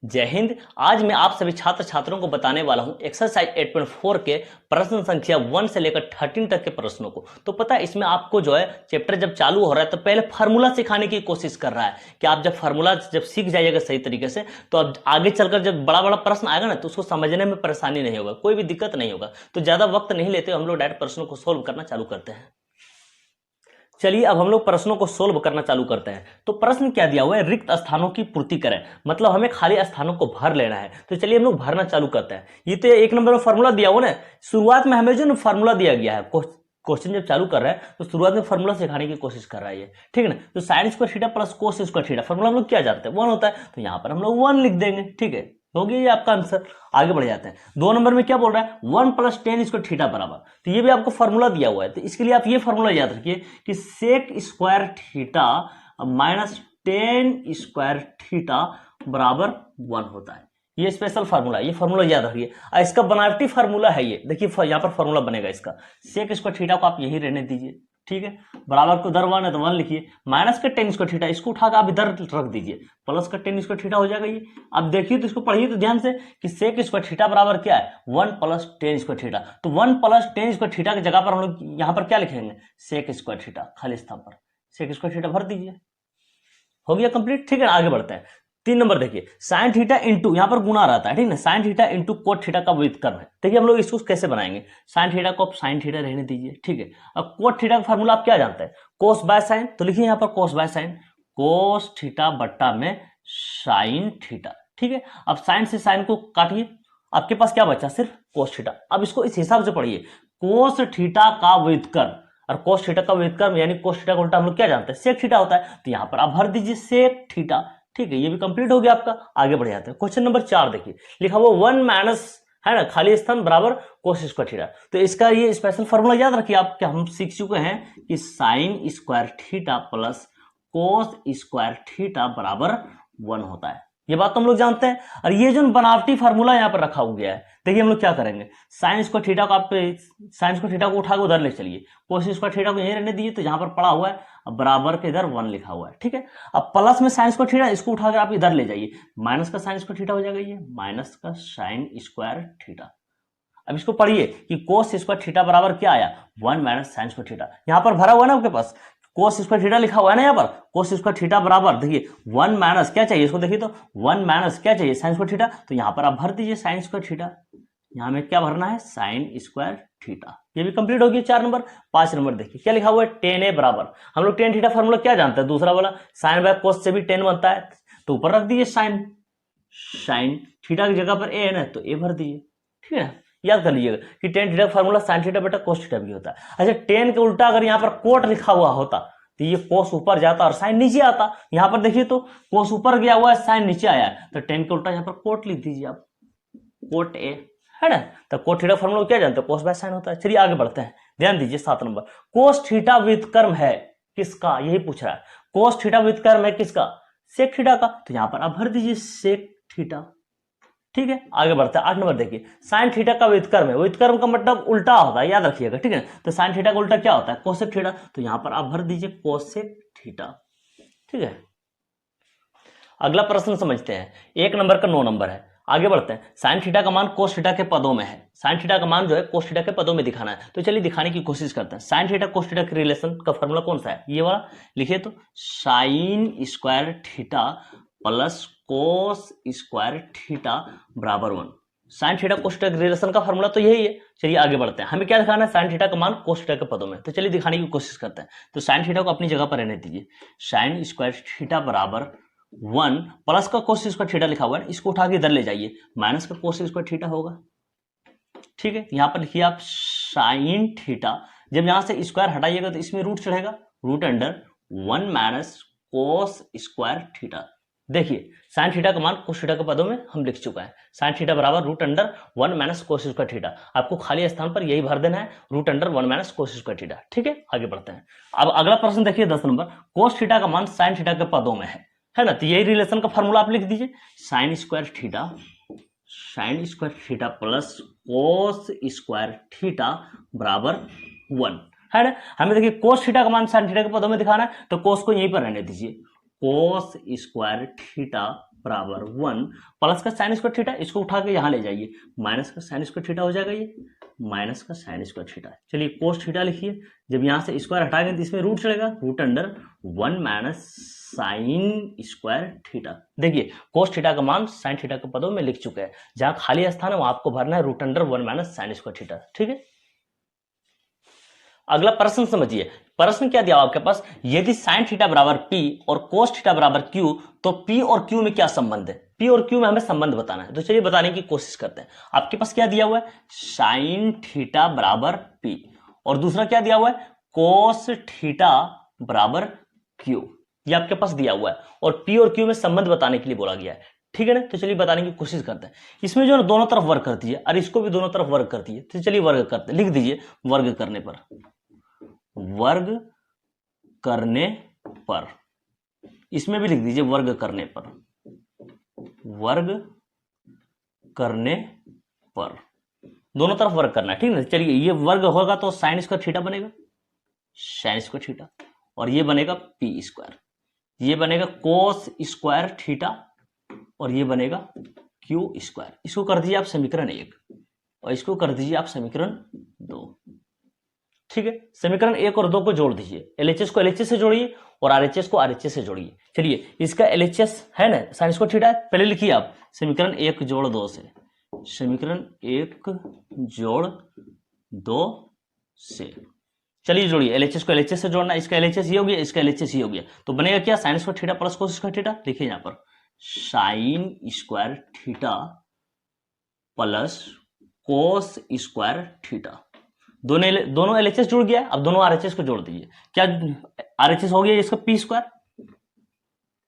जय हिंद। आज मैं आप सभी छात्र छात्रों को बताने वाला हूं एक्सरसाइज 8.4 के प्रश्न संख्या 1 से लेकर 13 तक के प्रश्नों को। तो पता है इसमें आपको जो है चैप्टर जब चालू हो रहा है तो पहले फार्मूला सिखाने की कोशिश कर रहा है कि आप जब फार्मूला जब सीख जाइएगा सही तरीके से तो अब आगे चलकर जब बड़ा बड़ा प्रश्न आएगा ना तो उसको समझने में परेशानी नहीं होगा, कोई भी दिक्कत नहीं होगा। तो ज्यादा वक्त नहीं लेते, हम लोग डायरेक्ट प्रश्नों को सोल्व करना चालू करते हैं। चलिए अब हम लोग प्रश्नों को सोल्व करना चालू करते हैं। तो प्रश्न क्या दिया हुआ है, रिक्त स्थानों की पूर्ति करें, मतलब हमें खाली स्थानों को भर लेना है। तो चलिए हम लोग भरना चालू करते हैं। ये तो एक नंबर में फार्मूला दिया हुआ ना, शुरुआत में हमें जो फार्मूला दिया गया है, क्वेश्चन जब चालू कर रहे हैं तो शुरुआत में फार्मूला सिखाने की कोशिश कर रहा है ये, ठीक है ना। तो साइन स्क्वायर थीटा प्लस कोस स्क्वायर थीटा फार्मूला हम लोग क्या जानते हैं, 1 होता है, तो यहाँ पर हम लोग 1 लिख देंगे, ठीक है, हो गया ये आपका आंसर। आगे बढ़ जाते हैं। 2 नंबर में क्या बोल रहा है, 1 + tan स्क्वायर थीटा बराबर, तो ये भी आपको फार्मूला दिया हुआ है, तो इसके लिए आप ये फार्मूला याद रखिए कि sec square theta minus tan square theta बराबर 1 होता है। ये स्पेशल फार्मूला है, ये फार्मूला याद रखिए। इसका बनावटी फार्मूला है ये, देखिए यहाँ पर फार्मूला बनेगा इसका, सेक स्क्वायर थीटा को आप यही रहने दीजिए, ठीक है, बराबर को इधर 1 है तो 1 लिखिए, माइनस का tan स्क्वायर थीटा इसको उठाकर आप इधर रख दीजिए, प्लस का tan स्क्वायर थीटा हो जाएगा ये। अब देखिए तो इसको पढ़िए तो ध्यान से कि सेक स्क्वायर थीटा बराबर क्या है, 1 + tan स्क्वायर थीटा। तो 1 + tan स्क्वायर थीटा की जगह पर हम लोग यहाँ पर क्या लिखेंगे, सेक स्क्वायर थीटा, खाली स्थान पर सेक स्क्वायर थीटा भर दीजिए, हो गया कंप्लीट, ठीक है। आगे बढ़ते हैं। 3 नंबर देखिए, साइन थीटा इंटू, यहां पर गुना रहता है, ठीक है, sine theta into cot theta का व्युत्क्रम है। देखिए हम लोग इसको कैसे बनाएंगे, साइन थीटा को आप साइन थीटा रहने दीजिए, ठीक है। अब कोट थीटा का फार्मूला आप क्या जानते हैं, कोस बाय साइन, तो लिखिए यहां पर कोस बाय साइन, कोस थीटा बट्टा में साइन थीटा, ठीक है। अब साइन से साइन को काटिए, आपके पास क्या बचा, सिर्फ कोस थीटा। अब इसको इस हिसाब से पढ़िए, कोस थीटा का व्युत्क्रम, और कोस थीटा का व्युत्क्रम यानी कोस थीटा का उल्टा हम लोग क्या जानते हैं, सेक थीटा होता है, तो यहां पर आप भर दीजिए सेक थीटा, ठीक है। ये भी कंप्लीट हो गया आपका। आगे बढ़ जाते हैं। क्वेश्चन नंबर 4 देखिए, लिखा हुआ 1 माइनस है ना, खाली स्थान बराबर कोस स्क्वायर थीटा। तो इसका ये स्पेशल फार्मूला याद रखिए आप, क्या हम सीख चुके हैं कि साइन स्क्वायर थीटा प्लस कोस स्क्वायर थीटा बराबर 1 होता है, ये बात तो हम लोग जानते हैं। और ये जो बनावटी फार्मूला यहाँ पर रखा गया है, देखिए हम लोग क्या करेंगे, साइन स्क्वायर थीटा को आप साइन स्क्वायर थीटा को उठाकर उधर ले चलिए, कोस स्क्वायर थीटा को यहीं रहने दीजिए, तो जहां पर पड़ा हुआ है बराबर के इधर 1 लिखा हुआ है, ठीक है। अब प्लस में साइन स्क्वायर थीटा, इसको उठाकर आप इधर ले जाइए, माइनस का साइन स्क्वायर थीटा हो जाएगा, ये माइनस का साइन स्क्वायर थीटा। अब इसको पढ़िए कि कोस स्क्वायर थीटा बराबर क्या आया, 1 माइनस साइन स्क्वायर थीटा। यहां पर भरा हुआ है ना आपके पास, कोस स्क्वायर थीटा लिखा हुआ है ना यहाँ पर, कोस स्क्वायर थीटा बराबर देखिए 1 माइनस क्या चाहिए इसको, देखिए तो 1 माइनस क्या चाहिए, साइन स्क्वायर थीटा, तो यहां पर आप भर दीजिए साइन स्क्वायर थीटा, यहां में क्या भरना है, साइन स्क्वायर थीटा। ये भी कंप्लीट हो गया 4 नंबर। 5 नंबर देखिए क्या लिखा हुआ है, tan a बराबर, हम लोग tan थीटा फार्मूला क्या जानते हैं, दूसरा वाला साइन बाय कोस से भी tan बनता है, तो ऊपर रख दीजिए साइन, साइन थीटा की जगह पर a है ना तो a भर दीजिए, ठीक है। याद कर लीजिएगा कि tan theta formula sine theta बटा कोस थीटा भी होता है। अच्छा, tan के उल्टा अगर यहाँ पर कोट लिखा हुआ होता तो ये कोस ऊपर जाता और साइन नीचे आता, यहाँ पर देखिए तो कोस ऊपर गया हुआ है, साइन नीचे आया है, तो tan के उल्टा यहाँ पर कोट लिख दीजिए आप, कोट a है ना। तो कोस थीटा फार्मूला क्या जानते हैं, कोस बाय साइन होता है। चलिए आगे बढ़ते हैं, ध्यान दीजिए। 7 नंबर, कोस थीटा व्युत्क्रम है किसका, यही पूछ रहा है, कोस थीटा व्युत्क्रम है किसका, सेक थीटा का, तो यहां पर आप भर दीजिए सेक थीटा, ठीक है। आगे बढ़ते हैं। 8 नंबर देखिए, साइन थीटा का व्युत्क्रम है, व्युत्क्रम का मतलब उल्टा होता है, याद रखिएगा, ठीक है। तो साइन थीटा का उल्टा क्या होता है, कोसेक थीटा, तो यहां पर आप भर दीजिए कोसेक थीटा, ठीक है। अगला प्रश्न समझते हैं, 1 नंबर का 9 नंबर है। आगे बढ़ते हैं। साइन थीटा का मान कोस थीटा के पदों में है, साइन थीटा का मान जो है कोस थीटा के पदों में दिखाना है, तो चलिए दिखाने की कोशिश करते हैं। साइन थीटा कोस थीटा के रिलेशन का फार्मूला कौन सा है, ये वाला लिखिए तो, साइन स्क्वायर थीटा प्लस कोस स्क्वायर थीटा बराबर 1। साइन थीटा कोस थीटा के रिलेशन का फार्मूला तो यही है। चलिए आगे बढ़ते हैं, हमें क्या दिखाना है, साइन थीटा का मान कोस थीटा के पदों में, तो चलिए दिखाने की कोशिश करते हैं। तो साइन थीटा को अपनी जगह पर रहने दीजिए, साइन स्क्वायर थीटा बराबर 1 प्लस का कोस स्क्वायर थीटा लिखा हुआ है, इसको उठा के इधर ले जाइए, माइनस का कोस स्क्वायर थीटा होगा, ठीक है। यहां पर लिखिए आप साइन थीटा, जब यहां से स्क्वायर हटाइएगा तो इसमें रूट चढ़ेगा, root under 1 minus cos square theta. देखिए साइन थीटा का मान कोस थीटा के पदों में हम लिख चुका है, साइन थीटा बराबर root under 1 minus cos square theta. आपको खाली स्थान पर यही भर देना है, root under 1 minus cos square theta, ठीक है। आगे बढ़ते हैं। अब अगला प्रश्न देखिए 10 नंबर, कोस थीटा का मान साइन थीटा के पदों में है ना, तो यही रिलेशन का फार्मूला आप लिख दीजिए, साइन स्क्वायर थीटा प्लस कोस स्क्वायर थीटा बराबर 1 है ना। हमें देखिए कोस थीटा का मान साइन थीटा के पदों में दिखाना है, तो कोस को यहीं पर रहने दीजिए, कोस स्क्वायर थीटा बराबर 1 प्लस का साइन स्क्वायर थीटा, इसको उठा के यहां ले जाइए, माइनस का साइन स्क्वायर थीटा हो जाएगा, ये माइनस का साइन स्क्वायर थीटा। चलिए कोस थीटा लिखिए, जब यहां से स्क्वायर हटाएंगे तो इसमें रूट चलेगा, root under 1 minus sine square theta. देखिए कोस थीटा का मान साइन थीटा के पदों में लिख चुके हैं, जहां खाली स्थान है वहां आपको भरना है root under 1 minus sine square theta. ठीक है, अगला प्रश्न समझिए, प्रश्न क्या दिया आपके पास, यदि साइन थीटा बराबर पी और कोस थीटा बराबर क्यू, तो पी और क्यू में क्या संबंध है, पी और क्यू में हमें संबंध बताना है। तो चलिए बताने की कोशिश करते हैं। आपके पास क्या दिया हुआ है, साइन थीटा बराबर पी, और दूसरा क्या दिया हुआ है, कोस थीटा बराबर क्यू, ये आपके पास दिया हुआ है, और पी और क्यू में संबंध बताने के लिए बोला गया है। ठीक है ना, तो चलिए बताने की कोशिश करते हैं। इसमें जो है दोनों तरफ वर्ग कर दीजिए, और इसको भी दोनों तरफ वर्ग कर दीजिए। तो चलिए वर्ग करते हैं, लिख दीजिए वर्ग करने पर, वर्ग करने पर, इसमें भी लिख दीजिए वर्ग करने पर, वर्ग करने पर, दोनों तरफ वर्ग करना है। ठीक है, चलिए ये वर्ग होगा तो साइन स्क्वायर थीटा बनेगा, साइन स्क्वायर थीटा, और ये बनेगा पी स्क्वायर, ये बनेगा कोस स्क्वायर थीटा, और ये बनेगा क्यू स्क्वायर। इसको कर दीजिए आप समीकरण 1, और इसको कर दीजिए आप समीकरण 2। ठीक है, समीकरण 1 और 2 को जोड़ दीजिए, एलएचएस को एलएचएस से जोड़िए और आरएचएस को आरएचएस से जोड़िए। चलिए इसका एलएचएस है ना, साइन स्क्वायर थीटा, पहले लिखिए आप समीकरण 1 जोड़ 2 से, समीकरण 1 जोड़ 2 से, चलिए जोड़िए, एलएचएस को एलएचएस से जोड़ना, इसका एलएचएस ये हो गया, इसका एलएचएस ये हो गया, तो बनेगा क्या, साइन स्क्वायर थीटा प्लस कोस स्क्वायर थीटा। लिखिए यहां पर साइन स्क्वायर थीटा प्लस कोस स्क्वायर थीटा, दोनों एलएचएस जुड़ गया, अब दोनों आरएचएस को जोड़ दीजिए। क्या आरएचएस हो गया, इसका पी स्क्वायर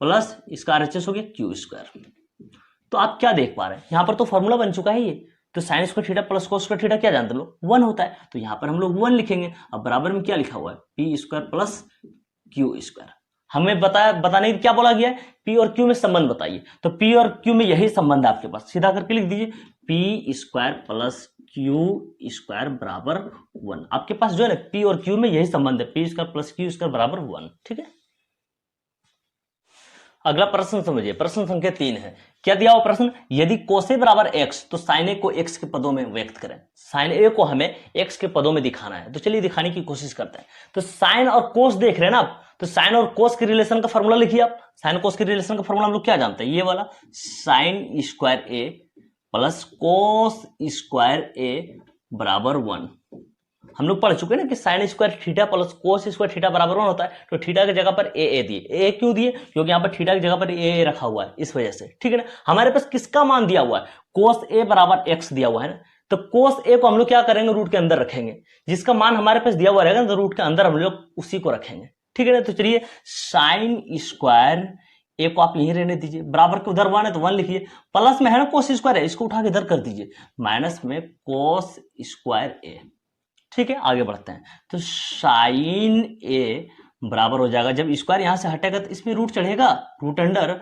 प्लस इसका आरएचएस हो गया क्यू स्क्वायर। तो आप क्या देख पा रहे हैं, यहां पर तो फॉर्मूला बन चुका है ये, तो साइन स्क्वायर थीटा प्लस कोस स्क्वायर थीटा क्या जानते लोग, 1 होता है, तो यहां पर हम लोग 1 लिखेंगे। अब बराबर में क्या लिखा हुआ है, P square plus Q square. हमें बताने की क्या बोला गया है, पी और क्यू में संबंध बताइए, तो पी और क्यू में यही संबंध है आपके पास, सीधा करके लिख दीजिए P square plus Q square बराबर 1। आपके पास जो है ना पी और क्यू में यही संबंध है, P square plus Q square बराबर 1। ठीक है, अगला प्रश्न समझिए, प्रश्न संख्या 3 है। क्या दिया हुआ प्रश्न, यदि कोस ए बराबर एक्स, तो साइन ए को एक्स के पदों में व्यक्त करें। साइन ए को हमें एक्स के पदों में दिखाना है, तो चलिए दिखाने की कोशिश करते हैं। तो साइन और कोस देख रहे हैं ना आप, तो साइन और कोस के रिलेशन का फॉर्मूला लिखिए आप। साइन कोस के रिलेशन का फॉर्मूला हम लोग क्या जानते हैं, ये वाला, साइन स्क्वायर ए प्लस कोस स्क्वायर ए बराबर 1। हम लोग पढ़ चुके हैं ना कि साइन स्क्वायर थीटा प्लस कोस स्क्वायर थीटा बराबर 1 होता है, तो थीटा की जगह पर ए दिए। ए क्यों दिए, क्योंकि यहां पर थीटा की जगह पर ए रखा हुआ है, इस वजह से। ठीक है ना, हमारे पास किसका मान दिया हुआ है, कोस ए बराबर एक्स दिया हुआ है ना, तो कोस ए को हम लोग क्या करेंगे, रूट के अंदर रखेंगे, जिसका मान हमारे पास दिया हुआ रहेगा तो रूट के अंदर हम लोग उसी को रखेंगे। ठीक है ना, तो चलिए साइन स्क्वायर ए को आप यहीं रहने दीजिए, बराबर के उधर 1 है तो 1 लिखिए, प्लस में है ना कोस स्क्वायर है, इसको उठा के इधर कर दीजिए, माइनस में कोस स्क्वायर ए। ठीक है, आगे बढ़ते हैं, तो साइन ए बराबर हो जाएगा, जब स्क्वायर यहां से हटेगा तो इसमें रूट चढ़ेगा, root under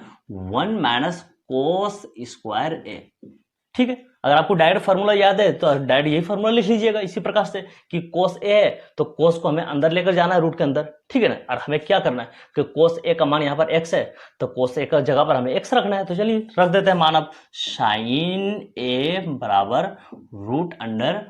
1 minus cos square ए। ठीक है, अगर आपको डायरेक्ट फार्मूला याद है तो डायरेक्ट यही फार्मूला लिख लीजिएगा इसी प्रकार से कि कोस ए है तो कोस को हमें अंदर लेकर जाना है रूट के अंदर। ठीक है ना, और हमें क्या करना है कि कोस ए का मान यहाँ पर एक्स है, तो कोस ए का जगह पर हमें एक्स रखना है, तो चलिए रख देते हैं मान। अब साइन ए बराबर रूट अंडर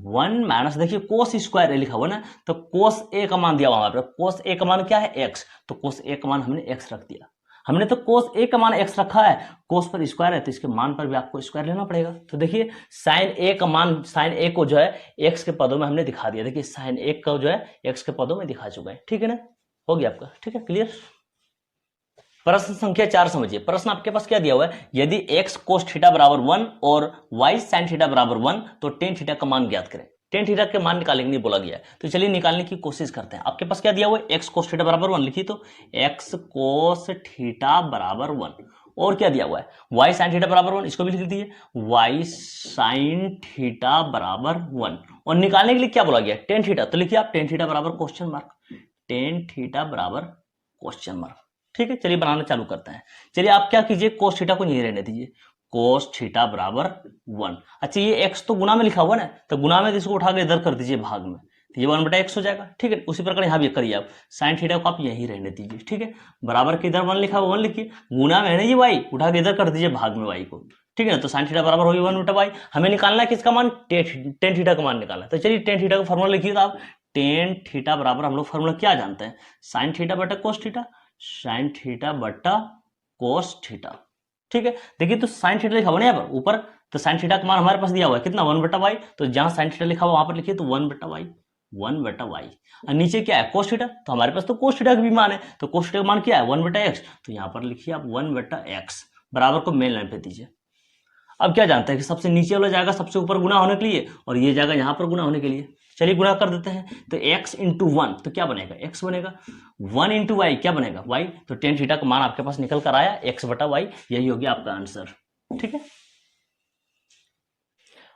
1 माइनस, देखिए कोस स्क्वायर ए लिखा हुआ ना, तो कोस ए का मान दिया हुआ हमारे, कोस ए का मान क्या है एक्स, तो कोस ए का मान हमने एक्स रख दिया। हमने तो कोस ए का मान एक्स रखा है, कोस पर स्क्वायर है तो इसके मान पर भी आपको स्क्वायर लेना पड़ेगा। तो देखिए साइन ए का मान, साइन ए को जो है एक्स के पदों में हमने दिखा दिया, देखिए साइन ए को जो है एक्स के पदों में दिखा चुका है। ठीक है ना, हो गया आपका। ठीक है, क्लियर। प्रश्न संख्या 4 समझिए, प्रश्न आपके पास क्या दिया हुआ है, यदि x कोस थीटा बराबर 1 और y साइन थीटा बराबर 1 तो टेन थीटा का मान ज्ञात करें। टेन थीटा के मान निकालने के लिए बोला गया है, तो चलिए निकालने की कोशिश करते हैं। आपके पास क्या दिया हुआ है, x कोस थीटा बराबर 1 लिखिए, तो x कोस थीटा बराबर 1, और क्या दिया हुआ है y साइन थीटा बराबर 1, इसको भी लिख दीजिए y साइन थीटा बराबर 1, और निकालने के लिए क्या बोला गया, टेन थीटा, तो लिखिए आप टेन थीटा बराबर क्वेश्चन मार्क, टेन थीटा बराबर क्वेश्चन मार्क। ठीक है, चलिए बनाना चालू करते हैं। चलिए आप क्या कीजिए, कोस थीटा को नहीं रहने दीजिए, कोस थीटा बराबर 1। अच्छा ये x तो गुना में लिखा हुआ ना, तो गुना में इसको उठा के इधर कर दीजिए भाग में, तो ये 1/x हो जाएगा। ठीक है, उसी प्रकार यहाँ भी करिए आप, साइन थीटा को आप यहीं रहने दीजिए। ठीक है, बराबर के इधर 1 लिखा हुआ 1 लिखिए, गुना में है ना ये y, उठा के इधर कर दीजिए भाग में y को। ठीक है ना, तो साइन थीटा बराबर होगी 1/y। हमें निकालना है किसका मान, टेन थीटा का मान निकालना है। तो चलिए टेन थीटा का फॉर्मूला लिखिए। तो आप टेन थीटा बराबर हम लोग फॉर्मूला क्या जानते हैं, साइन थीटा बटा कोस थीटा, साइन थीटा बटा कोस थीटा। ठीक है, देखिए तो साइन थीटा लिखा हुआ ना यहाँ पर ऊपर, तो साइन थीटा का मान हमारे पास दिया हुआ है कितना, 1/y। तो जहां साइन थीटा लिखा हुआ वहां पर लिखिए तो 1/y, 1/y। और नीचे क्या है, कोस थीटा, तो हमारे पास तो कोस थीटा का भी मान है, तो कोस थीटा का मान क्या है 1/x। तो यहाँ पर लिखिए आप 1/x, बराबर को मेन लाइन पे दीजिए। अब क्या जानते हैं कि सबसे नीचे वाला जाएगा सबसे ऊपर गुना होने के लिए, और ये जाएगा यहाँ पर गुना होने के लिए। चलिए गुना कर देते हैं, तो x इंटू 1 तो क्या बनेगा, x बनेगा। 1 इंटू वाई क्या बनेगा, y। तो टेन थीटा का मान आपके पास निकल कर आया x/y, यही हो गया आपका आंसर। ठीक है,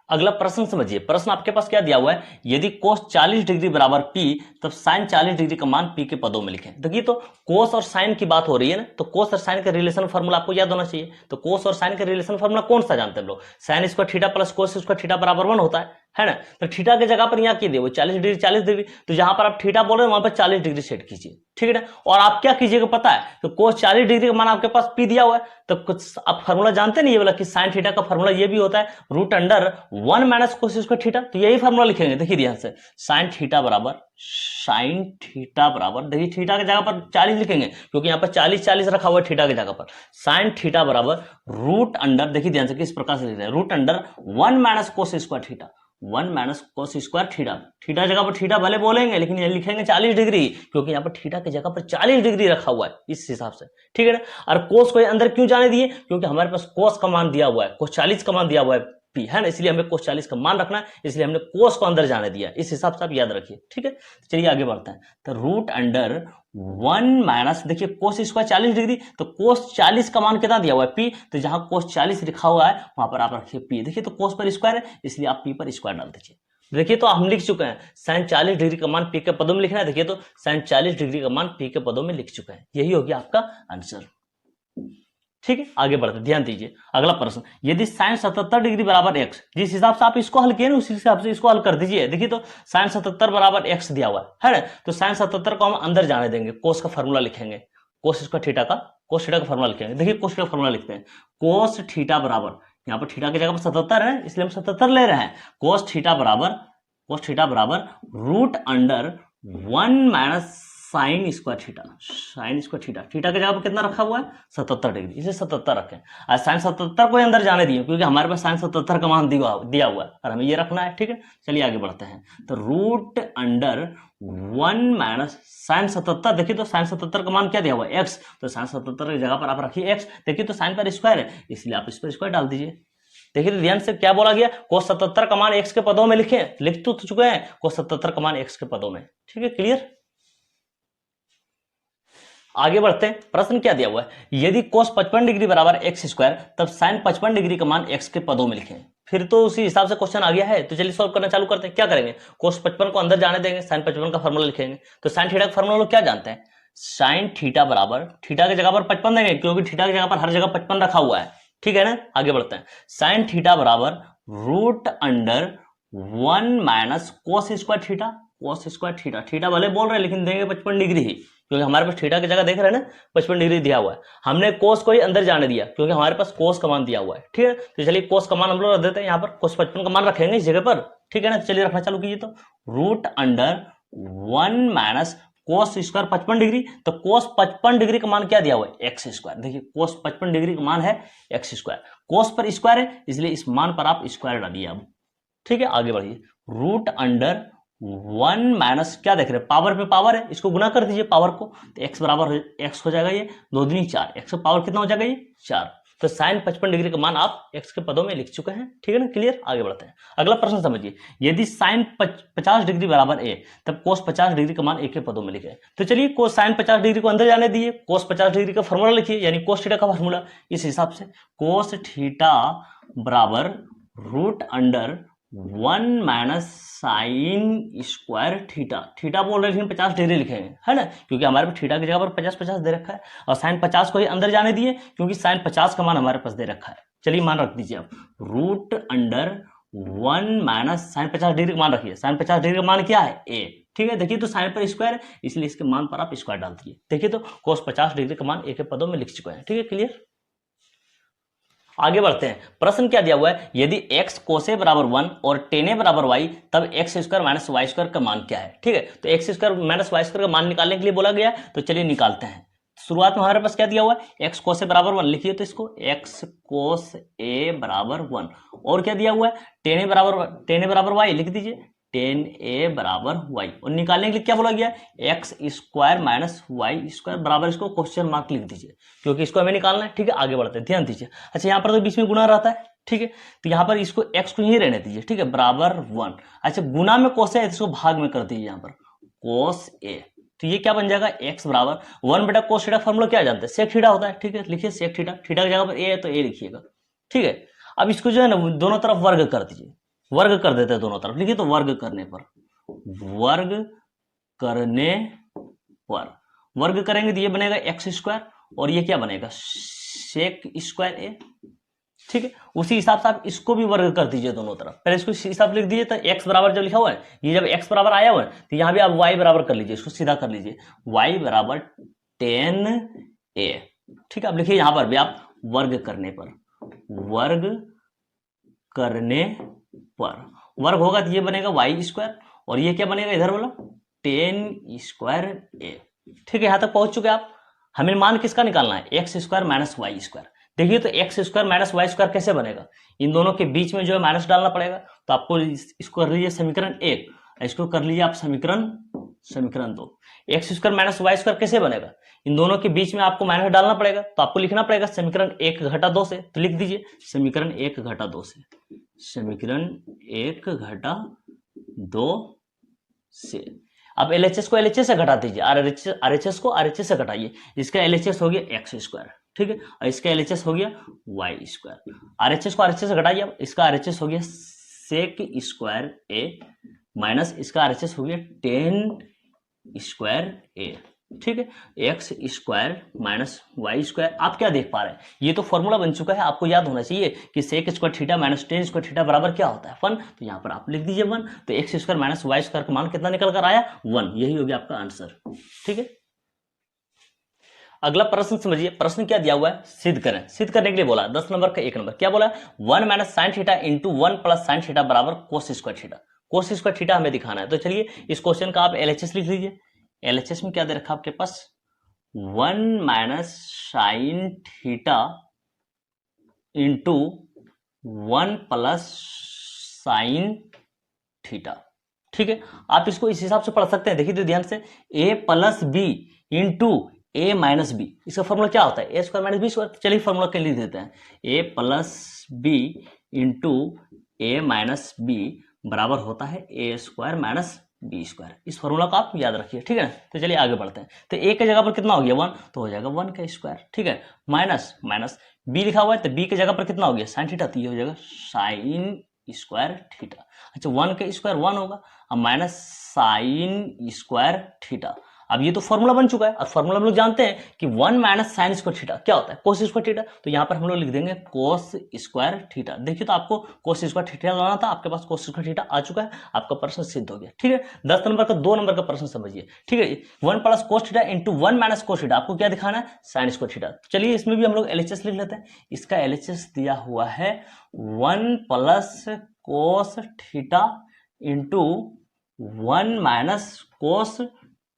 अगला प्रश्न समझिए। प्रश्न आपके पास क्या दिया हुआ है, यदि कोस 40 डिग्री बराबर p, तब साइन 40 डिग्री का मान p के पदों में लिखें। देखिए तो कोस और साइन की बात हो रही है ना, तो कोस और साइन का रिलेशन फार्मूला आपको याद होना चाहिए। तो कोस और साइन का रिलेशन फार्मूला कौन सा जानते हैं हम लोग, साइन स्क्वायर थीटा प्लस कोस स्क्वायर थीटा बराबर 1 होता है ना। तो थीटा की जगह पर यहाँ की दिए वो 40 डिग्री 40 डिग्री, तो जहां पर आप थीटा बोल रहे हैं वहां पर 40 डिग्री सेट कीजिए। ठीक है ना, और आप क्या कीजिएगा पता है, तो कोस 40 डिग्री का मान आपके पास p दिया हुआ है, तो कुछ आप फार्मूला जानते नहीं ये वाला कि साइन थीटा का फार्मूला ये भी होता है √1 माइनस कोस स्क्वायर थीटा। तो यही फार्मूला लिखेंगे, देखिए ध्यान से, साइन थीटा बराबर देखिए थीटा की जगह पर 40 लिखेंगे क्योंकि यहाँ पर 40 रखा हुआ है थीटा की जगह पर। साइन थीटा बराबर √, देखिए ध्यान से किस प्रकार से लिख रहे हैं, √1 minus cos square theta, 1 minus cos square theta. Theta जगह पर थीटा भले बोलेंगे लेकिन ये लिखेंगे 40 डिग्री, क्योंकि यहाँ पर थीटा की जगह पर 40 डिग्री रखा हुआ है इस हिसाब से। ठीक है ना, और कोस को अंदर क्यों जाने दिए, क्योंकि हमारे पास कोस का मान दिया हुआ है, कोस 40 का मान दिया हुआ है p, है ना, इसलिए हमें कोस 40 का मान रखना है, इसलिए हमने कोस को अंदर जाने दिया। इस हिसाब से आप याद रखिए। ठीक है, चलिए आगे बढ़ते हैं। तो √1 माइनस, देखिए कोस स्क्वायर 40 डिग्री, तो कोस 40 का मान कितना दिया हुआ है p, तो जहां कोस 40 लिखा हुआ है वहां पर आप रखिए p। देखिए तो कोस पर स्क्वायर है इसलिए आप p पर स्क्वायर डाल दीजिए। देखिए तो हम लिख चुके हैं साइन 40 डिग्री का मान p के पदों में लिखना है। देखिए तो साइन 40 डिग्री का मान p के पदों में लिख चुके हैं, यही हो गया आपका आंसर। ठीक है, आगे बढ़ते, ध्यान दीजिए। अगला प्रश्न, यदि साइन 77 डिग्री बराबर x, जिस हिसाब से आप इसको हल किए ना उसी हिसाब से इसको हल कर दीजिए। देखिए तो साइन 77 बराबर x दिया हुआ है ना, तो साइन 77 को हम अंदर जाने देंगे, कोस का फॉर्मूला लिखेंगे, कोस स्क्वायर थीटा का, कोस थीटा का फॉर्मूला लिखेंगे। देखिए कोस थीटा का फॉर्मूला लिखते हैं, कोस थीटा बराबर, यहाँ पर थीटा की जगह पर 77 है इसलिए हम 77 ले रहे हैं, कोस थीटा बराबर √1 minus sine square theta, sign square theta, theta की जगह पर कितना रखा हुआ है 77 डिग्री, इसे 77 रखें। और साइन 77 को अंदर जाने दिए क्योंकि हमारे पास साइन 77 का मान दिया हुआ है और हमें ये रखना है। ठीक है, चलिए आगे बढ़ते हैं। तो √1 माइनस साइन 77, देखिए तो साइन 77 का मान क्या दिया हुआ है x, तो साइन 77 की जगह पर आप रखिए x। देखिए तो साइन पर स्क्वायर है इसलिए आप इस पर स्क्वायर डाल दीजिए। देखिए तो ध्यान से क्या बोला गया, कोस 77 का मान x के पदों में लिख तो चुके हैं, कोस 77 का मान x के पदों में। ठीक है, क्लियर। आगे बढ़ते हैं, प्रश्न क्या दिया हुआ है, यदि कोस 55 डिग्री बराबर x², तब साइन 55 डिग्री का मान x के पदों में लिखें। फिर तो उसी हिसाब से क्वेश्चन आ गया है, तो चलिए सॉल्व करना चालू करते हैं। क्या करेंगे, कोस 55 को अंदर जाने देंगे, साइन 55 का फॉर्मूला लिखेंगे। तो साइन थीटा का फॉर्मूला लोग क्या जानते हैं, साइन थीटा बराबर, थीटा की जगह पर 55 देंगे क्योंकि थीटा की जगह पर हर जगह 55 रखा हुआ है। ठीक है ना, आगे बढ़ते हैं। साइन थीटा बराबर √1 minus cos square theta, cos square theta, theta भले बोल रहे हैं लेकिन देंगे 55 डिग्री ही, क्योंकि हमारे पास थीटा की जगह देख रहे हैं ना 55 डिग्री दिया हुआ है। हमने कोस को ही अंदर जाने दिया क्योंकि हमारे पास कोस का मान दिया हुआ है। ठीक है, तो चलिए कोस का मान हम लोग रख देते हैं, यहाँ पर कोस 55 का मान रखेंगे इस जगह पर। ठीक है ना, चलिए रखना चालू कीजिए। तो √1 माइनस कोस स्क्वायर 55 डिग्री, तो कोस 55 डिग्री का मान क्या दिया हुआ है x²। देखिए कोस 55 डिग्री का मान है x², कोस पर स्क्वायर है इसलिए इस मान पर आप स्क्वायर डालिए अब। ठीक है, आगे बढ़िए। √1 माइनस क्या देख रहे हैं, पावर पे पावर है, इसको गुना कर दीजिए पावर को, तो x बराबर x हो जाएगा, ये 2 दूनी 4, x का पावर कितना हो जाएगा ये 4। तो साइन 55 डिग्री का मान आप x के पदों में लिख चुके हैं। ठीक है ना, क्लियर। आगे बढ़ते हैं, अगला प्रश्न समझिए, यदि साइन 50 डिग्री बराबर a, तब कोस 50 डिग्री का मान a के पदों में लिखे। तो चलिए कोस साइन 50 डिग्री को अंदर जाने दिए, कोस 50 डिग्री का फॉर्मूला लिखिए, यानी कोस थीटा का फॉर्मूला। इस हिसाब से कोस थीटा बराबर √1 minus sine square theta, theta बोल रहे हैं लेकिन 50 डिग्री लिखेंगे, है ना, क्योंकि हमारे पास थीटा की जगह पर 50 दे रखा है, और साइन 50 को ही अंदर जाने दिए क्योंकि साइन 50 का मान हमारे पास दे रखा है। चलिए मान रख दीजिए आप, 1 माइनस साइन 50 डिग्री का मान रखिए, साइन 50 डिग्री का मान क्या है a, ठीक है। देखिए तो साइन पर स्क्वायर है इसलिए इसके मान पर आप स्क्वायर डाल दीजिए। देखिए तो cos 50 डिग्री का मान a के पदों में लिख चुके हैं, ठीक है, क्लियर। आगे बढ़ते हैं, प्रश्न क्या दिया हुआ है, यदि x cos a बराबर 1 और tan a बराबर y तब x square minus y square का मान क्या है, ठीक है। तो x square minus y square का मान निकालने के लिए बोला गया है, तो चलिए निकालते हैं। शुरुआत में हमारे पास क्या दिया हुआ है, x cos a बराबर 1, लिखिए तो इसको x cos a बराबर 1, और क्या दिया हुआ है tan a बराबर y, लिख दीजिए tan a बराबर y, और निकालने के लिए क्या बोला गया, x square minus y square बराबर, इसको क्वेश्चन मार्क लिख दीजिए क्योंकि इसको हमें निकालना है, ठीक है। आगे बढ़ते हैं, ध्यान दीजिए। अच्छा यहाँ पर तो बीच में गुना रहता है, ठीक है, तो यहाँ पर इसको x को यही रहने दीजिए, ठीक है, बराबर 1। अच्छा गुना में cos a है, इसको भाग में कर दीजिए यहाँ पर cos a, तो ये क्या बन जाएगा x बराबर 1 बटा cos थीटा, फॉर्मूला क्या जानते हैं, सेक थीटा होता है, ठीक है। लिखिए सेक थीटा, थीटा की जगह पर a है तो a लिखिएगा, ठीक है। अब इसको जो है ना दोनों तरफ वर्ग कर दीजिए, वर्ग कर देते हैं दोनों तरफ, लिखिए तो वर्ग करने पर, वर्ग करने पर, वर्ग करेंगे तो ये बनेगा एक्स स्क्वायर और ये क्या बनेगा सेक स्क्वायर ए, ठीक है। उसी हिसाब से आप इसको भी वर्ग कर दीजिए दोनों तरफ, पहले इसको हिसाब लिख दीजिए, तो x बराबर जब लिखा हुआ है, ये जब x बराबर आया हुआ है तो यहां भी आप y बराबर कर लीजिए, इसको सीधा कर लीजिए, y बराबर tan a, ठीक है। अब लिखिए यहां पर भी आप वर्ग करने पर, वर्ग करने पर, वर्ग होगा तो ये बनेगा वाई स्क्वायर और ये क्या बनेगा इधर वाला tan स्क्वायर a, ठीक है। यहां तक पहुंच चुके आप। हमें मान किसका निकालना है, x square minus y square. देखिए तो x square minus y square कैसे बनेगा, इन दोनों के बीच में जो है माइनस डालना पड़ेगा, तो आपको इसको कर लीजिए समीकरण 1, इसको कर लीजिए आप समीकरण 2। X square minus y square कैसे बनेगा, इन दोनों के बीच में आपको माइनस डालना पड़ेगा, तो आपको लिखना पड़ेगा समीकरण 1 घटा 2 से, तो लिख दीजिए समीकरण 1 घटा 2 से, समीकरण 1 घटा 2 से। अब एलएचएस को एलएचएस से घटा दीजिए, आरएचएस को आरएचएस से घटाइए, इसका एलएचएस हो गया एक्स स्क्वायर, ठीक है, और इसका एलएचएस हो गया वाई स्क्वायर। आरएचएस को आरएचएस से घटाइए, अब इसका आरएचएस हो गया सेक स्क्वायर ए माइनस इसका आरएचएस हो गया tan स्क्वायर ए, ठीक है, x square minus y square. आप क्या देख पा रहे हैं, ये तो फॉर्मूला बन चुका है, आपको याद होना चाहिए कि sec square theta minus tan square theta बराबर क्या होता है 1, तो यहाँ पर आप लिख दीजिए 1, तो x square minus y square का मान कितना निकल कर आया 1, यही हो गया आपका आंसर, ठीक है। अगला प्रश्न समझिए, प्रश्न क्या दिया हुआ है, सिद्ध करें। सिद्ध करने के लिए बोला 10 नंबर का 1 नंबर क्या बोला, 1 minus sine theta into 1 plus sine theta बराबर cos square theta. Cos square theta हमें दिखाना है, तो चलिए इस क्वेश्चन का आप एलएचएस लिख लीजिए। एलएचएस में क्या दे रखा आपके पास, 1 minus sine theta into 1 plus sine theta, ठीक है। आप इसको इस हिसाब से पढ़ सकते हैं, देखिए तो ध्यान से, a plus b into a minus b, इसका फॉर्मूला क्या होता है a square minus b square. चलिए फॉर्मूला के लिख देते हैं, a plus b into a minus b बराबर होता है a square minus b square. इस फॉर्मूला को आप याद रखिए, ठीक है ना। तो चलिए आगे बढ़ते हैं, तो ए की जगह पर कितना हो गया 1, तो हो जाएगा 1 का स्क्वायर, ठीक है, माइनस माइनस बी लिखा हुआ है तो बी की जगह पर कितना हो गया साइन थीटा, तो ये हो जाएगा साइन स्क्वायर थीटा। अच्छा 1 का स्क्वायर 1 होगा, अब माइनस साइन स्क्वायर थीटा। अब ये तो फॉर्मूला बन चुका है, और फॉर्मूला हम लोग जानते हैं कि 1 माइनस साइन स्क्वायर थीटा क्या होता है कोस स्क्वायर थीटा, तो यहाँ पर हम लोग लिख देंगे कोस स्क्वायर थीटा। देखिए तो आपको कोस स्क्वायर थीटा लाना था, आपके पास कोस स्क्वायर थीटा आ चुका है, आपका प्रश्न सिद्ध हो गया, ठीक है। 10 नंबर का 2 नंबर का प्रश्न समझिए, ठीक है, 1 plus cos theta into 1 minus कोस थीटा, आपको क्या दिखाना है साइन स्क्वायर थीटा। चलिए इसमें भी हम लोग एलएचएस लिख लेते हैं, इसका एलएचएस दिया हुआ है 1 plus cos theta into 1 minus cos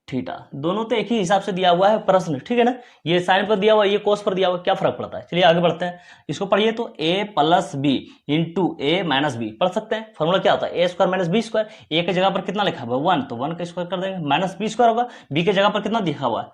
theta, दोनों तो एक ही हिसाब से दिया हुआ है प्रश्न, ठीक है ना। ये साइन पर दिया हुआ है, ये कोस पर दिया हुआ है, क्या फर्क पड़ता है। चलिए आगे बढ़ते हैं, इसको पढ़िए तो a plus b into a minus b पढ़ सकते हैं। फॉर्मूला क्या होता है a square minus b square, a की जगह पर कितना लिखा हुआ है 1, तो 1 का स्क्वायर कर देंगे, माइनस बी स्क्वायर होगा, बी की जगह पर कितना लिखा हुआ है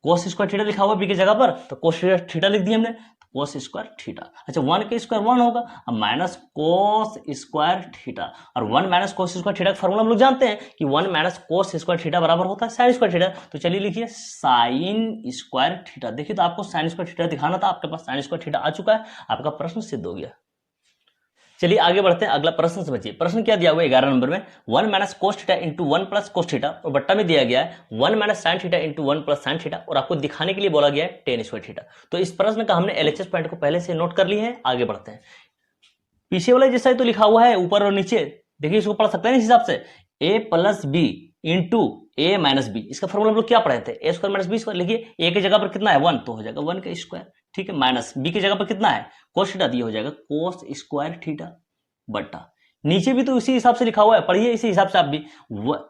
कोस स्क्वायर थीटा लिखा हुआ है बी की जगह पर, तो कोस थीटा लिख दिया हमने, कोस स्क्वायर थीटा। अच्छा 1 का स्क्वायर 1 होगा, अब माइनस कोस स्क्वायर थीटा, और 1 माइनस कोस स्क्वायर थीटा का फॉर्मूला हम लोग जानते हैं कि 1 माइनस कोस स्क्वायर थीटा बराबर होता है साइन स्क्वायर थीटा, तो चलिए लिखिए साइन स्क्वायर थीटा। देखिए तो आपको साइन स्क्वायर थीटा दिखाना था, आपके पास साइन स्क्वायर थीटा आ चुका है, आपका प्रश्न सिद्ध हो गया। चलिए आगे बढ़ते हैं, अगला प्रश्न समझिए। प्रश्न क्या दिया हुआ है 11 नंबर में, 1 minus cos theta into 1 plus cos theta, और बट्टा में दिया गया है 1 minus sine theta into 1 plus sine theta, और आपको दिखाने के लिए बोला गया है tan स्क्वायर थीटा। तो इस प्रश्न का हमने एलएचएस पॉइंट को पहले से नोट कर लिए हैं, आगे बढ़ते हैं। पीछे वाला जैसा ही तो लिखा हुआ है ऊपर और नीचे, देखिए इसको पढ़ सकते हैं इस हिसाब से, a plus b into a minus b. इसका फॉर्मूला हम लोग क्या पढ़े थे, a square minus b square. लिखिए ए की जगह पर कितना है 1 तो हो जाएगा 1 का स्क्वायर, ठीक है, माइनस बी की जगह पर कितना है कोस थीटा, दिया हो जाएगा कोस स्क्वायर थीटा बटा, नीचे भी तो इसी हिसाब से लिखा हुआ है, पढ़िए इसी हिसाब से आप भी,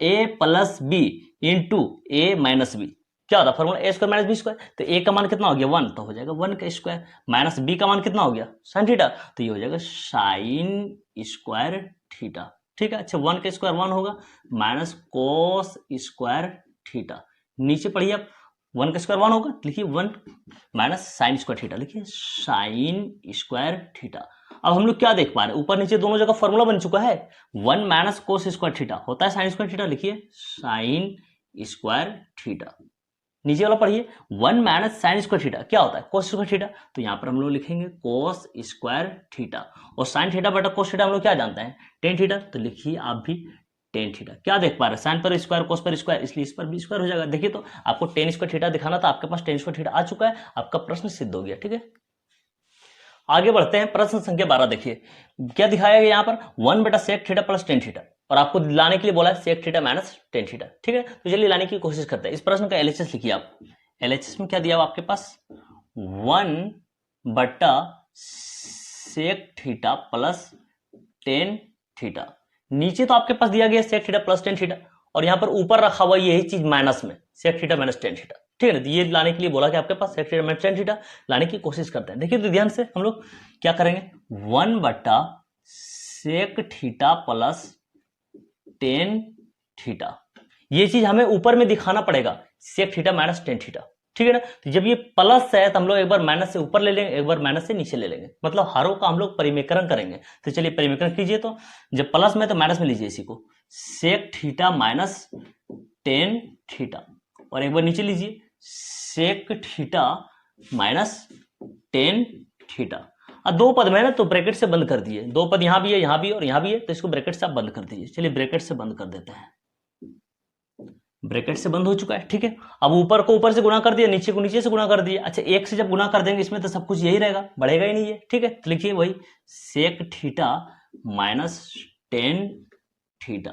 ए plus b into a minus B, क्या होता है फॉर्मूला ए स्क्वायर माइनस बी स्क्वायर, तो ए का मान कितना हो गया 1 तो हो जाएगा 1 का स्क्वायर, माइनस बी का मान कितना हो गया साइन थीटा, तो ये हो जाएगा साइन स्क्वायर थीटा, ठीक है। अच्छा 1 का स्क्वायर 1 होगा, माइनस कोस स्क्वायर थीटा, नीचे पढ़िए आप 1 का स्क्वायर 1 होगा, लिखिए 1 माइनस साइन स्क्वायर थीटा, लिखिए साइन स्क्वायर थीटा। अब हम लोग क्या देख पा रहे हैं, ऊपर नीचे दोनों जगह फॉर्मूला बन चुका है, 1 माइनस कोस स्क्वायर थीटा होता है साइन स्क्वायर थीटा, लिखिए साइन स्क्वायर थीटा। नीचे वाला पढ़िए 1 माइनस साइन स्क्वायर थीटा क्या होता है कोस स्क्वायर थीटा, तो यहाँ पर हम लोग लिखेंगे कोस स्क्वायर थीटा, और साइन थीटा बटा कोस थीटा हम लोग क्या जानते हैं टेन थीटा, तो लिखिए आप भी टेन थीटा। क्या देख पा रहे हैं, साइन पर स्क्वायर कोस पर स्क्वायर, इसलिए इस पर भी स्क्वायर हो जाएगा। देखिए तो आपको टेन स्क्वायर थीटा दिखाना था, आपके पास टेन स्क्वायर थीटा आ चुका है, आपका प्रश्न सिद्ध हो गया, ठीक है। आगे बढ़ते हैं, प्रश्न संख्या 12 देखिए क्या दिखाया गया यहाँ पर 1 बटा sec theta plus tan theta, और आपको लाने के लिए बोला है sec theta minus tan theta, ठीक है। तो चलिए लाने की कोशिश करते हैं। इस प्रश्न का एलएचएस लिखिए आप, एलएचएस में क्या दिया हुआ आपके पास 1 बटा sec theta plus tan theta, नीचे तो आपके पास दिया गया sec theta plus tan theta, और यहाँ पर ऊपर रखा हुआ यही चीज माइनस में sec theta minus tan theta, ठीक है ना। ये लाने के लिए बोला कि आपके पास sec theta minus tan theta, लाने की कोशिश करते हैं। देखिए तो ध्यान से हम लोग क्या करेंगे 1 बटा sec theta plus tan theta, ये चीज हमें ऊपर में दिखाना पड़ेगा sec theta minus tan theta, ठीक है ना। तो जब ये प्लस है तो हम लोग एक बार माइनस से ऊपर ले लेंगे, एक बार माइनस से नीचे ले लेंगे, मतलब हरों का हम लोग परिमेकरण करेंगे। तो चलिए परिमेकरण कीजिए, तो जब प्लस में तो माइनस में लीजिए इसी को, sec theta minus tan theta, और एक बार नीचे लीजिए sec theta minus tan theta. अब दो पद में ना तो ब्रैकेट से बंद कर दिए, दो पद यहां भी है यहां भी और यहां भी है, तो इसको ब्रैकेट से आप बंद कर दीजिए। चलिए ब्रैकेट से बंद कर देते हैं, ब्रैकेट से बंद हो चुका है, ठीक है। अब ऊपर को ऊपर से गुणा कर दिया, नीचे को नीचे से गुणा कर दिया। अच्छा एक से जब गुणा कर देंगे इसमें तो सब कुछ यही रहेगा, बढ़ेगा ही नहीं है, ठीक है। तो लिखिए वही sec theta minus tan theta.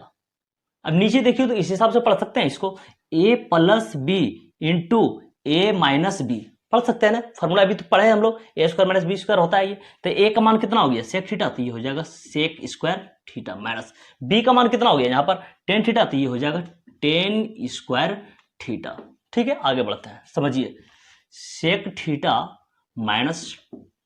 अब नीचे देखिए तो इस हिसाब से पढ़ सकते हैं इसको, ए plus b into a minus b पढ़ सकते हैं ना, फॉर्मूला अभी तो पढ़े हम लोग, ए स्क्वायर माइनस बी स्क्वायर होता है ये। तो ए का मान कितना हो गया सेक थीटा, तो ये हो जाएगा sec square theta, minus b का मान कितना हो गया यहाँ पर टेन थीटा, तो ये हो जाएगा टेन स्क्वायर थीटा, ठीक है। आगे बढ़ते हैं, समझिए sec theta minus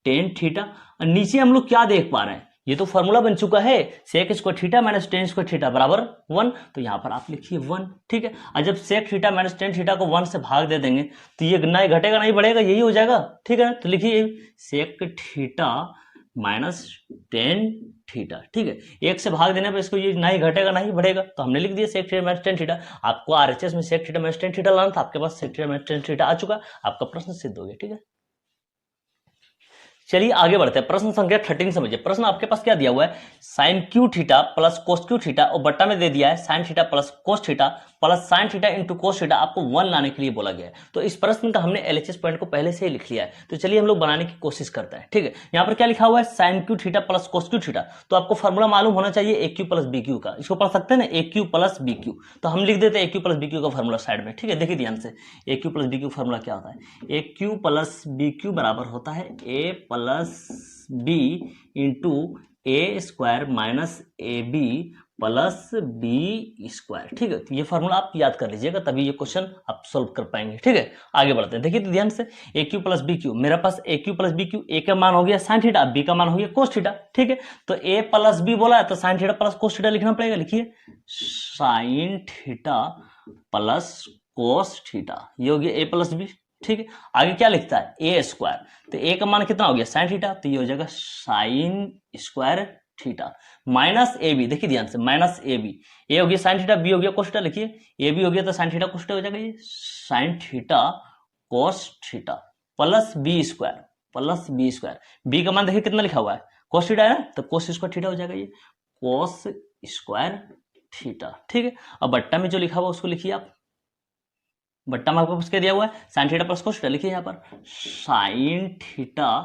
tan theta, और नीचे हम लोग क्या देख पा रहे हैं, ये तो फॉर्मूला बन चुका है sec square theta minus tan square theta बराबर 1, तो यहां पर आप लिखिए 1, ठीक है। और जब sec theta minus tan theta को 1 से भाग दे देंगे तो ये ना घटेगा नहीं बढ़ेगा, यही हो जाएगा, ठीक है। तो लिखिए sec theta minus tan theta, ठीक है। एक से भाग देने पर इसको ये ना ही घटेगा ना ही बढ़ेगा, तो हमने लिख दिया sec theta minus tan theta. आपको आरएचएस में sec theta minus tan theta लाना था, आपके पास sec theta minus tan theta आ चुका, आपका प्रश्न सिद्ध हो गया, ठीक है। चलिए आगे बढ़ते हैं, प्रश्न संख्या 13 समझिए। प्रश्न आपके पास क्या दिया हुआ है sine cube theta plus cos cube theta, और बट्टा में दे दिया है sine theta plus cos theta plus sine theta into cos theta, आपको 1 लाने के लिए बोला गया है। तो इस प्रश्न का हमने एलएचएस पॉइंट को पहले से ही लिख लिया है, तो चलिए हम लोग बनाने की कोशिश करते हैं, ठीक है। यहाँ पर क्या लिखा हुआ है sine cube theta plus cos cube theta, तो आपको फॉर्मूला मालूम होना चाहिए A cube plus B cube का, इसको पढ़ सकते हैं ना A cube plus B cube, तो हम लिख देते हैं A cube plus B cube का फॉर्मूला साइड में, ठीक है। देखिए ध्यान से A cube plus B cube formula क्या होता है, A cube plus B cube बराबर होता है ए plus b into a square minus a b plus b square, ठीक है। तो ये फॉर्मूला आप याद कर लीजिएगा, तभी ये क्वेश्चन आप सोल्व कर पाएंगे, ठीक है। आगे बढ़ते हैं, देखिए तो ध्यान से A cube plus B Q, मेरे पास ए क्यू प्लस बी क्यू, ए का मान हो गया साइन थीटा, बी का मान हो गया कोस थीटा, ठीक है। तो ए प्लस बी बोला है तो sign theta plus cos theta लिखना पड़ेगा, लिखिए sign theta plus cos theta, ये हो गया ए प्लस बी, ठीक है। आगे क्या लिखता है ए स्क्वायर, तो ए का मान कितना हो गया साइन थीटा, तो ये हो जाएगा sine square theta minus a b, देखिए ध्यान से माइनस ए बी, ए हो गया साइन थीटा, बी हो गया कोस थीटा, लिखिए ए बी हो गया तो साइन थीटा कोस थीटा हो जाएगा, ये sine theta cos theta plus b square, b का मान देखिए कितना लिखा हुआ है कोस थीटा है ना, तो कोस स्क्वायर थीटा हो जाएगा, ये कोस स्क्वायर थीटा, ठीक है। अब बट्टा में जो लिखा हुआ उसको लिखिए आप, बट्टा में आपको कुछ क्या दिया हुआ है sine theta plus cos theta, लिखिए यहाँ पर sign theta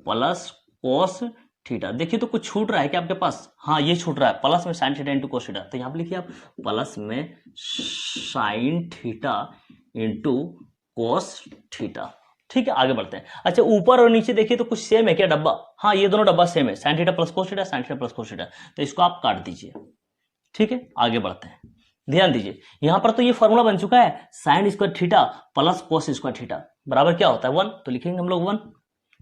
plus cos theta. देखिए तो कुछ छूट रहा है क्या आपके पास? हाँ ये छूट रहा है, प्लस में sine theta into cos theta. तो यहाँ पे लिखिए आप प्लस में sine theta into cos theta. ठीक है, आगे बढ़ते हैं। अच्छा ऊपर और नीचे देखिए तो कुछ सेम है क्या डब्बा? हाँ ये दोनों डब्बा सेम है, sine theta plus cos theta, sign theta plus cos theta. तो इसको आप काट दीजिए। ठीक है, आगे बढ़ते हैं। ध्यान दीजिए यहां पर तो ये फॉर्मूला बन चुका है, साइन स्क्वायर थीटा प्लस कोस स्क्वायर थीटा बराबर क्या होता है 1। तो लिखेंगे हम लोग 1।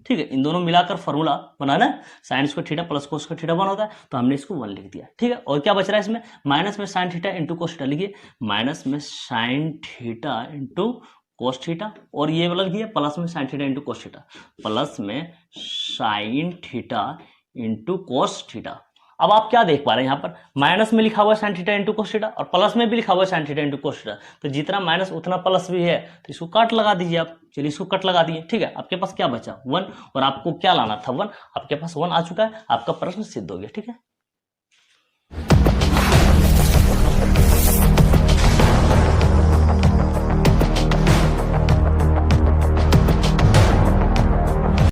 ठीक है, इन दोनों मिलाकर फॉर्मूला बनाना है, साइन स्क्वायर थीटा प्लस कोस स्क्वायर थीटा 1 होता है, तो हमने इसको 1 लिख दिया। ठीक है, और क्या बच रहा है इसमें? माइनस में sine theta into cos theta. लिखिए माइनस में sine theta into cos theta, और ये वाला लिखिए प्लस में sine theta into cos theta, plus में sine theta into cos theta. अब आप क्या देख पा रहे हैं, यहाँ पर माइनस में लिखा हुआ है sine theta into cos theta और प्लस में भी लिखा हुआ है sine theta into cos theta. तो जितना माइनस उतना प्लस भी है, तो इसको कट लगा दीजिए आप। चलिए इसको कट लगा दिए। ठीक है, आपके पास क्या बचा 1, और आपको क्या लाना था 1। आपके पास 1 आ चुका है, आपका प्रश्न सिद्ध हो गया। ठीक है।